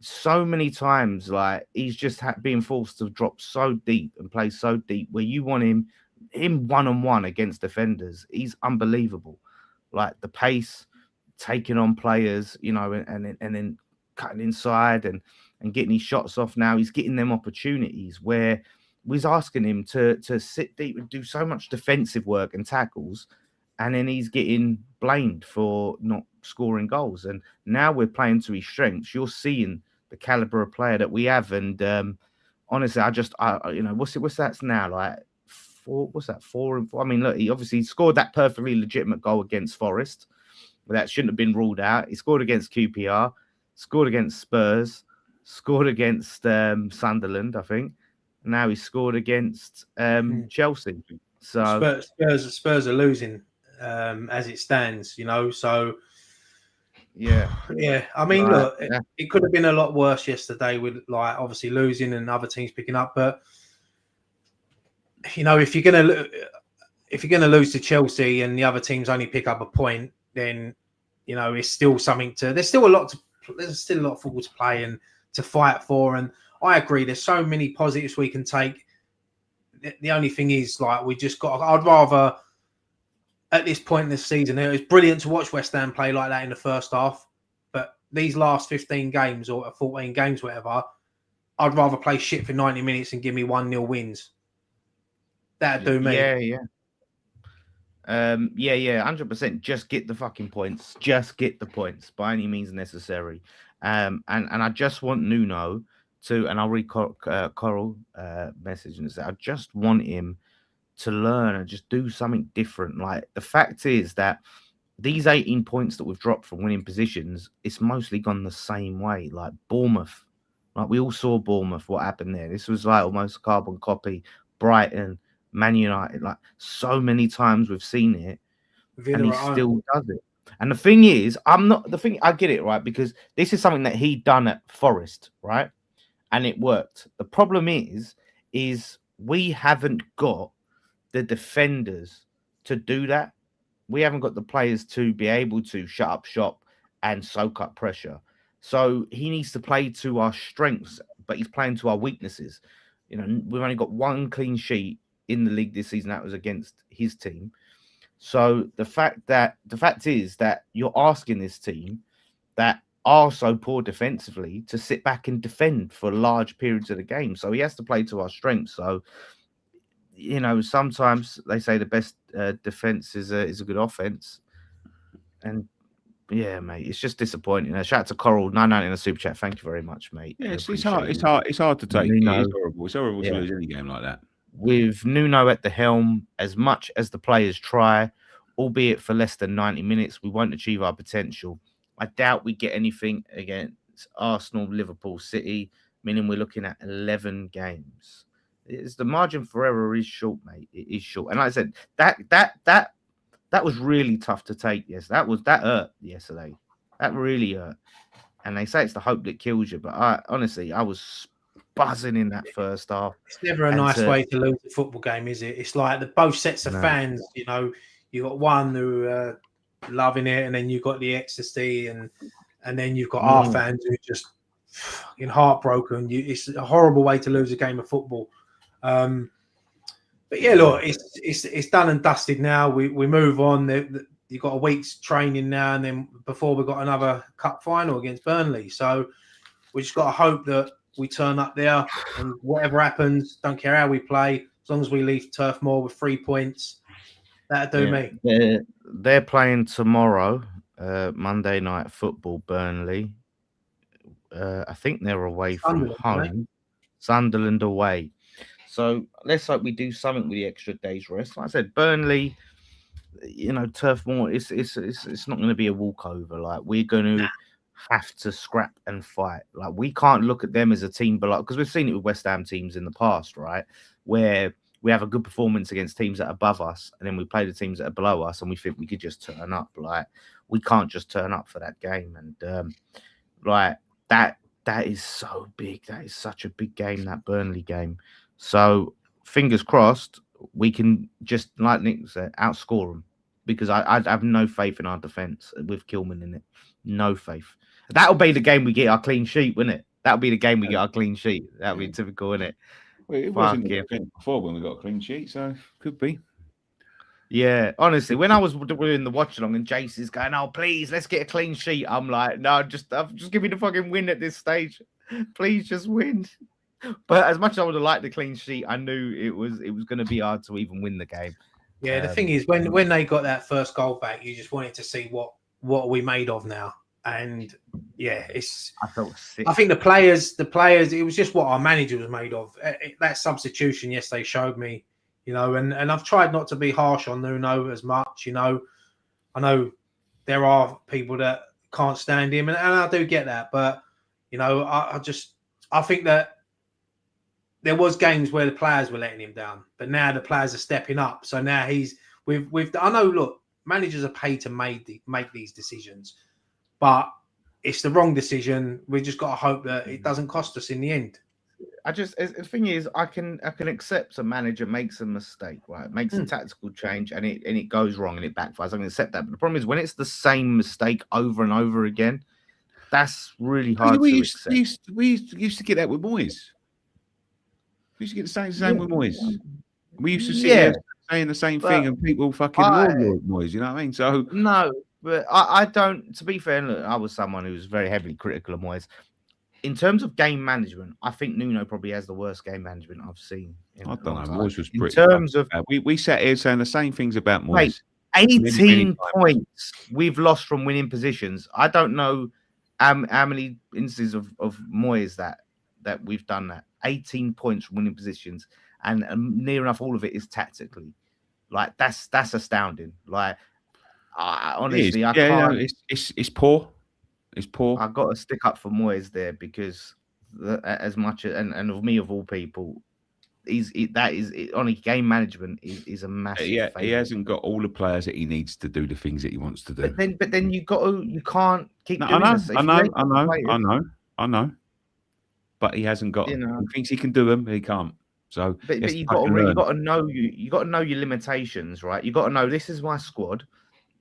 So many times, like he's just being forced to drop so deep and play so deep where you want him 1-on-1 against defenders. He's unbelievable. Like the pace, taking on players, and then cutting inside and getting his shots off. Now he's getting them opportunities where we're asking him to sit deep and do so much defensive work and tackles, and then he's getting blamed for not scoring goals. And now we're playing to his strengths. You're seeing the caliber of player that we have. And honestly, what's that now? Like four? What's that? 4-4? I mean, look, he obviously scored that perfectly legitimate goal against Forest. That shouldn't have been ruled out. He scored against QPR, scored against Spurs, scored against Sunderland, I think. And now he scored against Chelsea. So Spurs are losing as it stands, So yeah. I mean, look, it could have been a lot worse yesterday with obviously losing and other teams picking up. But if you're gonna lose to Chelsea and the other teams only pick up a point, then it's still something to. There's still a lot of football to play and to fight for. And I agree. There's so many positives we can take. The only thing is, we just got. I'd rather, at this point in the season, it was brilliant to watch West Ham play like that in the first half. But these last 15 games or 14 games, whatever, I'd rather play shit for 90 minutes and give me 1-0 wins. That'd do me. Yeah. 100%. Just get the fucking points. Just get the points by any means necessary. And I just want Nuno to, and I'll read Coral message and say, I just want him to learn and just do something different. Like the fact is that these 18 points that we've dropped from winning positions, it's mostly gone the same way. Like Bournemouth, like we all saw Bournemouth, what happened there. This was like almost a carbon copy. Brighton, Man United, like so many times we've seen it, and he still does it. And the thing is, I get it, right? Because this is something that he'd done at Forest, right? And it worked. The problem is we haven't got the defenders to do that. We haven't got the players to be able to shut up shop and soak up pressure. So he needs to play to our strengths, but he's playing to our weaknesses. We've only got one clean sheet in the league this season. That was against his team. So the fact is that you're asking this team that are so poor defensively to sit back and defend for large periods of the game. So he has to play to our strengths. So, sometimes they say the best defense is a good offense. And yeah, mate, it's just disappointing. Shout out to Coral 99 in the super chat. Thank you very much, mate. Yeah, it's hard to take. It's horrible. It's horrible to lose any game like that. With Nuno at the helm, as much as the players try, albeit for less than 90 minutes, we won't achieve our potential. I doubt we get anything against Arsenal, Liverpool, City, meaning we're looking at 11 games. It's the margin for error is short, mate. It is short, and like I said, that was really tough to take. Yes, that hurt yesterday. That really hurt. And they say it's the hope that kills you, but I was buzzing in that first half. It's never a nice way to lose a football game, is it? It's like both sets of fans. You know, you got one who are loving it, and then you got the ecstasy, and then you've got our fans who are just fucking heartbroken. It's a horrible way to lose a game of football. But yeah, look, it's done and dusted now. We move on. You've got a week's training now, and then before we've got another cup final against Burnley. So we just got to hope that we turn up there, and whatever happens, don't care how we play, as long as we leave Turf Moor with 3 points, that'll do me. They're playing tomorrow, Monday Night Football, Burnley. I think they're away from home. Right? Sunderland away. So let's hope we do something with the extra day's rest. Like I said, Burnley, you know, Turf Moor, it's not going to be a walkover. Like, we're going to have to scrap and fight. Like, we can't look at them as a team below, because we've seen it with West Ham teams in the past, right? Where we have a good performance against teams that are above us, and then we play the teams that are below us, and we think we could just turn up. Like, we can't just turn up for that game. And like that is so big. That is such a big game, that Burnley game. So fingers crossed, we can just, like Nick said, outscore them, because I have no faith in our defence with Kilman in it. No faith. That'll be the game we get our clean sheet, wouldn't it? That'll be the game we get our clean sheet. That'll be typical, isn't it? Well, it wasn't before when we got a clean sheet, so could be. Yeah, honestly, when I was doing the watch along and Jace is going, "Oh, please, let's get a clean sheet," I'm like, "No, just give me the fucking win at this stage. Please, just win." But as much as I would have liked the clean sheet, I knew it was going to be hard to even win the game. Yeah, the thing is, when they got that first goal back, you just wanted to see what are we made of now. And yeah, I felt sick. I think the players, it was just what our manager was made of. That substitution yesterday showed me, you know, and I've tried not to be harsh on Nuno as much, you know. I know there are people that can't stand him, and I do get that, but you know, I think that there was games where the players were letting him down, but now the players are stepping up. So now I know, look, managers are paid to make these decisions, but it's the wrong decision. We just got to hope that it doesn't cost us in the end. The thing is, I can accept a manager makes a mistake, right? Makes a tactical change and it goes wrong and it backfires. I can accept that. But the problem is when it's the same mistake over and over again, that's really hard to accept. We used to get that with Moyes. We used to get the same with Moyes. We used to see saying the same thing and people fucking ignored Moyes, you know what I mean? So no, but I don't, to be fair, look, I was someone who was very heavily critical of Moyes. In terms of game management, I think Nuno probably has the worst game management I've seen. I don't know. Moyes was pretty. In terms of we sat here saying the same things about Moyes. Mate, 18 points we've lost from winning positions. I don't know how many instances of Moyes that we've done that. 18 points from winning positions, and near enough all of it is tactically. Like that's astounding. Like honestly, I can't. No, it's poor. It's poor. I've got to stick up for Moyes there because as much and of me of all people, only game management is a massive. Yeah, he hasn't got all the players that he needs to do the things that he wants to do. But then you can't keep doing this. I know. But he hasn't got. He thinks he can do them, but he can't. So, but you got to know your limitations, right? You got to know this is my squad.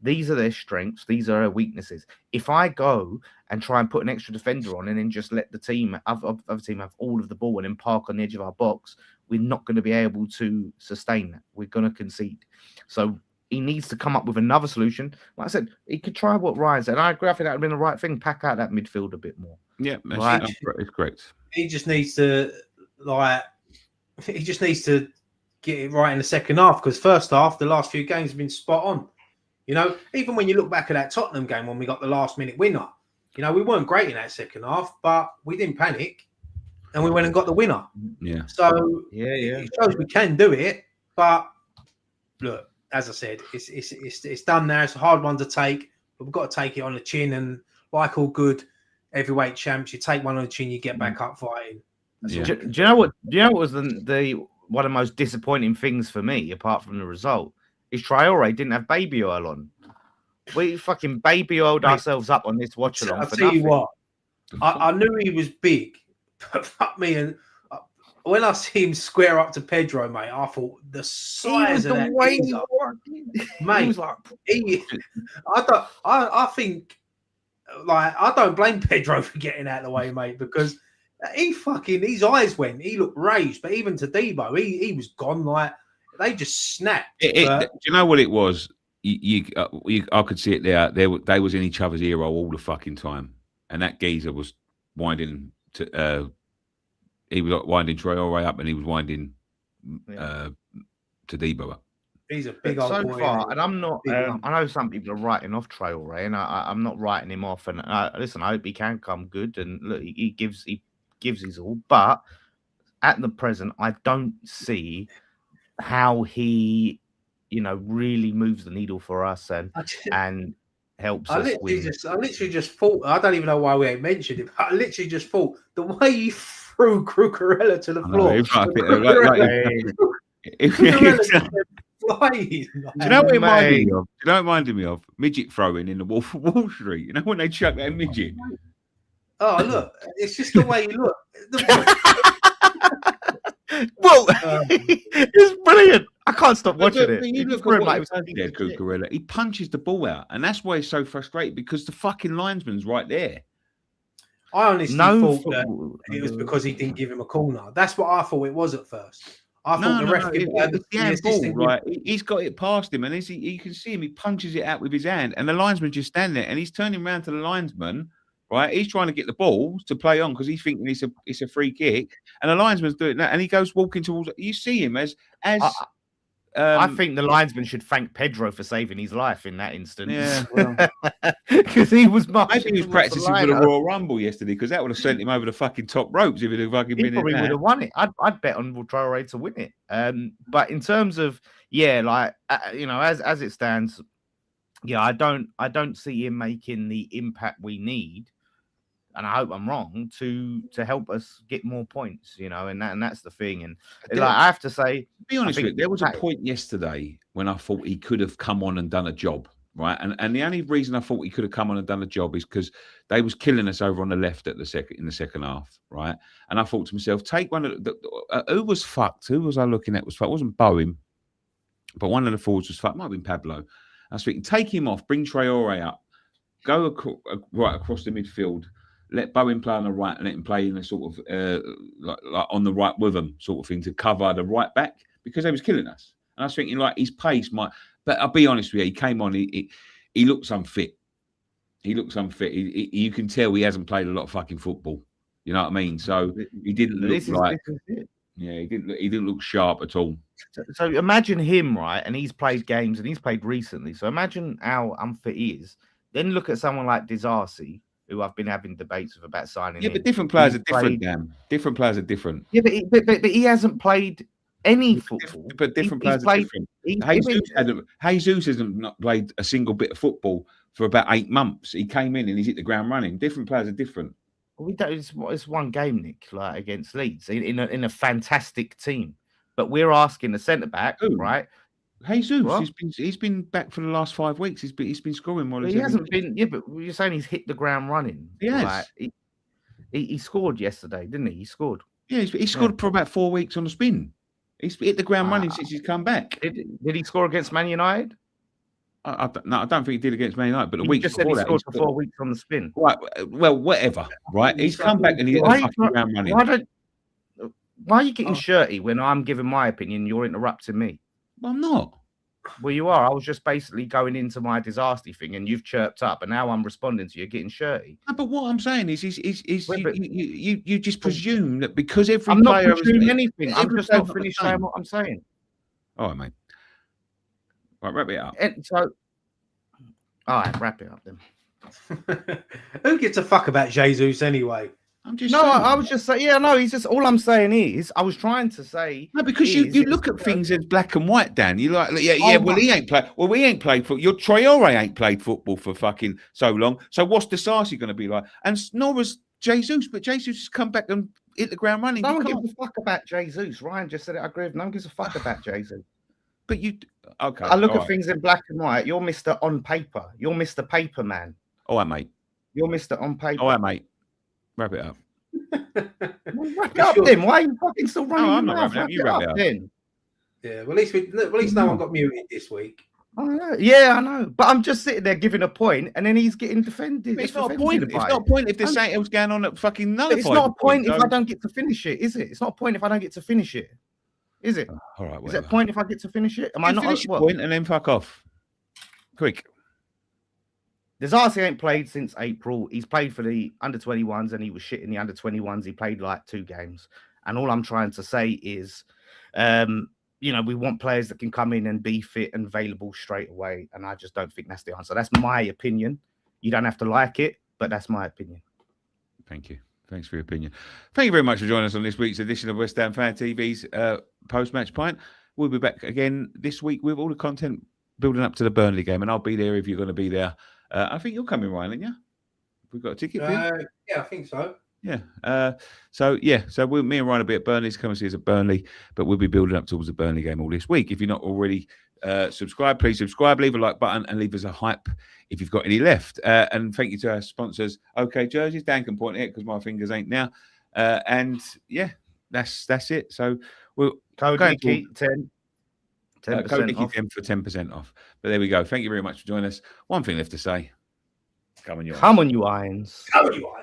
These are their strengths. These are their weaknesses. If I go and try and put an extra defender on and then just let the other team have all of the ball and then park on the edge of our box, we're not going to be able to sustain that. We're going to concede. So he needs to come up with another solution. Like I said, he could try what Ryan said. And I agree. I think that would have been the right thing. Pack out that midfield a bit more. Yeah, it's correct. He just needs to get it right in the second half, because first half, the last few games have been spot on. You know, even when you look back at that Tottenham game when we got the last minute winner, you know, we weren't great in that second half, but we didn't panic and we went and got the winner. Yeah. So it shows we can do it. But look, as I said, it's done now. It's a hard one to take, but we've got to take it on the chin. And like all good heavyweight champs, you take one on the chin, you get back up fighting. Do you know what? Do you know what was the one of the most disappointing things for me, apart from the result, is Traore didn't have baby oil on. We fucking baby oiled ourselves up on this watch along for tell nothing. you what, I knew he was big, but fuck me. And when I see him square up to Pedro, mate, I thought the size of that geezer, mate. I think, like, I don't blame Pedro for getting out of the way, mate, because his eyes went. He looked raised, but even to Debo, he was gone. Like, they just snapped. Do you know what it was? I could see it there. They was in each other's ear all the fucking time, and that geezer was winding to. He was winding Traore up, and he was winding to Debo up. He's a big old boy. And I'm not. I know some people are writing off Traore, and I'm not writing him off. And listen, I hope he can come good. And look, he gives his all. But at the present, I don't see how he, really moves the needle for us and helps us win. I literally just thought. I don't even know why we ain't mentioned it. But I literally just thought the way he threw Cucurella to the floor. Do you know what it reminded me of? Do you know what it reminded me of? Midget throwing in the Wolf of Wall Street. You know when they chuck that midget? Oh, look. It's just the way you look. Well, it's brilliant. I can't stop watching it. You look at what Cucurella. He punches the ball out. And that's why he's so frustrated, because the fucking linesman's right there. I honestly thought that it was because he didn't give him a corner. That's what I thought it was at first. I thought the ref the ball, right? He's got it past him, and you can see him. He punches it out with his hand, and the linesman just stand there, and he's turning around to the linesman, right? He's trying to get the ball to play on because he's thinking it's a free kick, and the linesman's doing that, and he goes walking towards. You see him as. I think the linesman should thank Pedro for saving his life in that instance. Yeah, because he was. Maybe he was practicing for the Royal Rumble yesterday, because that would have sent him over the fucking top ropes if it had fucking been. He probably would have won it. I'd bet on Traore to win it. But in terms of as it stands, I don't see him making the impact we need. And I hope I'm wrong, to help us get more points, and that's the thing. And I have to say, to be honest with you, there was a point yesterday when I thought he could have come on and done a job, right? And the only reason I thought he could have come on and done a job is because they was killing us over on the left in the second half, right? And I thought to myself, take one of who was fucked? Who was I looking at was fucked? It wasn't Bowen, but one of the forwards was fucked. Might have been Pablo. I was thinking, take him off, bring Traore up, go right across the midfield. Let Bowen play on the right and let him play in a sort of like on the right with him, sort of thing, to cover the right back, because they was killing us. And I was thinking, like, his pace might. But I'll be honest with you, he came on. He looks unfit. He looks unfit. You can tell he hasn't played a lot of fucking football. You know what I mean? So he didn't look like. Yeah, he didn't look sharp at all. So imagine him, right? And he's played games and he's played recently. So imagine how unfit he is. Then look at someone like Disasi, who I've been having debates with about signing. Yeah, but different players are different, Dan. Different players are different. Yeah, but he hasn't played any football. But different players are different. Jesus hasn't not played a single bit of football for about 8 months. He came in and he's hit the ground running. Different players are different. We don't. It's one game, Nick, like against Leeds in a fantastic team. But we're asking the centre back, right? Jesus, he's been back for the last 5 weeks. He's been scoring more. He hasn't been. Yeah, but you're saying he's hit the ground running. He has. Like, he scored yesterday, didn't he? He scored. Yeah, he scored for about 4 weeks on the spin. He's hit the ground running since he's come back. Did he score against Man United? I don't think he did against Man United, but the week just said he scored for 4 weeks on the spin. Right. Well, whatever. Right. He's come back and he hit the fucking ground running. Why are you getting shirty when I'm giving my opinion? You're interrupting me. Well, I'm not. Well, you are. I was just basically going into my disaster thing, and you've chirped up, and now I'm responding to you getting shirty. No, but what I'm saying is you just presume that because every I'm player not presuming anything. I'm just not finished saying what I'm saying. All right, mate. Right, wrap it up. All right, wrap it up then. Who gives a fuck about Jesus anyway? I'm just I was just saying, he's just, all I'm saying is, I was trying to say. No, because you look at things as black and white, Dan. You're like, he ain't played. Well, we ain't played football. Your Traore ain't played football for fucking so long. So what's Disasi going to be like? And nor has Jesus, but Jesus has come back and hit the ground running. No one gives a fuck about Jesus. Ryan just said it. I agree. No one gives a fuck about Jesus. But you, okay. I look at things in black and white. You're Mr. On Paper. You're Mr. Paper Man. All right, mate. You're Mr. On Paper. All right, mate. Wrap it up. Wrap it up then. Why are you fucking still running your mouth? Wrap it up then. Yeah, well, at least no one got muted this week. I know. Yeah, I know. But I'm just sitting there giving a point, and then he's getting defended. It's not a point. It's not a point if there's something else going on that fucking nullifies. It's not a point if I don't get to finish it, is it? It's not a point if I don't get to finish it, is it? All right. Is it a point if I get to finish it? Am I not finish point and then fuck off? Quick. Desarcy ain't played since April. He's played for the under-21s, and he was shit in the under-21s. He played like 2 games. And all I'm trying to say is, we want players that can come in and be fit and available straight away. And I just don't think that's the answer. That's my opinion. You don't have to like it, but that's my opinion. Thank you. Thanks for your opinion. Thank you very much for joining us on this week's edition of West Ham Fan TV's post-match pint. We'll be back again this week with all the content building up to the Burnley game. And I'll be there if you're going to be there. I think you're coming, Ryan, aren't you? We've got a ticket for you? Yeah, I think so. Yeah. So me and Ryan will be at Burnley. Come and see us at Burnley, but we'll be building up towards the Burnley game all this week. If you're not already subscribed, please subscribe, leave a like button, and leave us a hype if you've got any left. And thank you to our sponsors, OK Jerseys. Dan can point it because my fingers ain't now. And yeah, that's it. So we'll code Nicky 10. 10% code Nicky off. 10 for 10% off. But there we go. Thank you very much for joining us. One thing left to say. Come on, you irons. Come on, you irons.